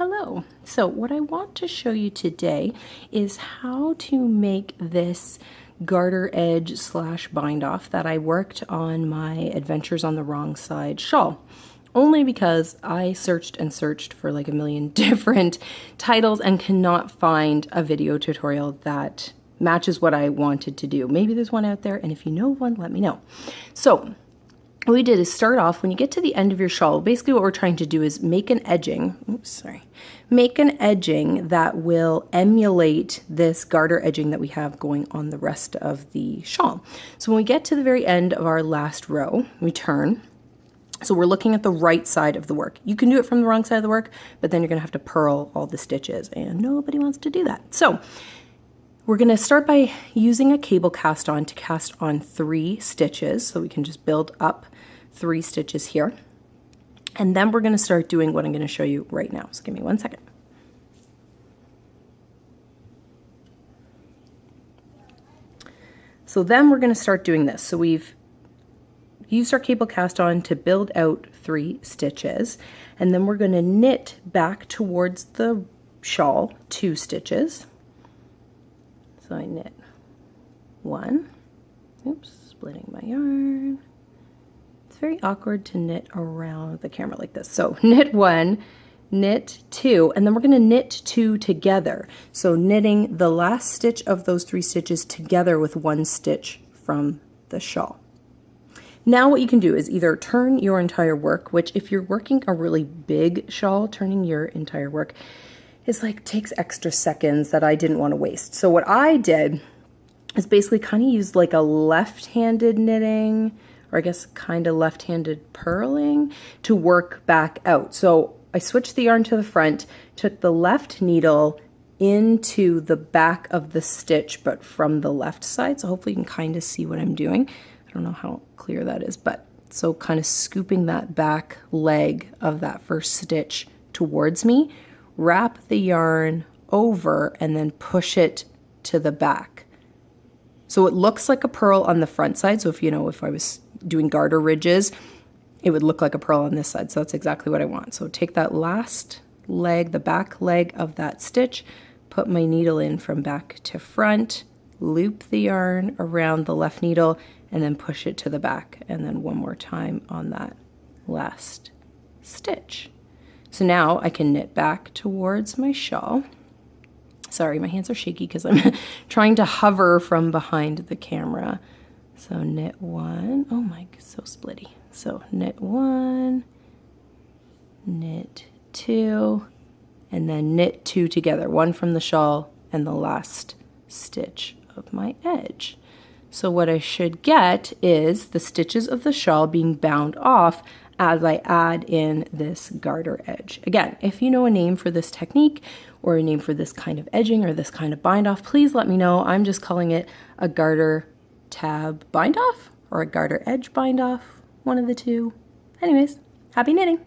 Hello. So what I want to show you today is how to make this garter edge slash bind off that I worked on my Adventures on the Wrong Side shawl. Only because I searched and searched for like a million different titles and cannot find a video tutorial that matches what I wanted to do. Maybe there's one out there, and if you know one, let me know. So what we did is start off, when you get to the end of your shawl, basically what we're trying to do is make an edging, make an edging that will emulate this garter edging that we have going on the rest of the shawl. So when we get to the very end of our last row, we turn. So we're looking at the right side of the work. You can do it from the wrong side of the work, but then you're gonna have to purl all the stitches, and nobody wants to do that. So we're gonna start by using a cable cast on to cast on 3 stitches. So we can just build up 3 stitches here. And then we're gonna start doing what I'm gonna show you right now. So give me 1 second. So then we're gonna start doing this. So we've used our cable cast on to build out 3 stitches. And then we're gonna knit back towards the shawl 2 stitches. So I knit 1, oops, splitting my yarn. It's very awkward to knit around the camera like this. So knit 1, knit 2, and then we're gonna knit 2 together. So knitting the last stitch of those 3 stitches together with 1 stitch from the shawl. Now what you can do is either turn your entire work, which if you're working a really big shawl, turning your entire work is like takes extra seconds that I didn't want to waste. So what I did is basically kind of used like a left-handed knitting, or I guess kind of left-handed purling to work back out. So I switched the yarn to the front, took the left needle into the back of the stitch, but from the left side. So hopefully you can kind of see what I'm doing. I don't know how clear that is, but so kind of scooping that back leg of that first stitch towards me, wrap the yarn over, and then push it to the back. So it looks like a purl on the front side. So if I was doing garter ridges, it would look like a purl on this side. So that's exactly what I want. So take that last leg, the back leg of that stitch, put my needle in from back to front, loop the yarn around the left needle, and then push it to the back. And then one more time on that last stitch. So now I can knit back towards my shawl. Sorry, my hands are shaky because I'm trying to hover from behind the camera. So knit 1, oh my, so splitty. So knit 1, knit 2, and then knit 2 together, 1 from the shawl and the last stitch of my edge. So what I should get is the stitches of the shawl being bound off as I add in this garter edge. Again, if you know a name for this technique or a name for this kind of edging or this kind of bind off, please let me know. I'm just calling it a garter tab bind off or a garter edge bind off, one of the two. Anyways, happy knitting.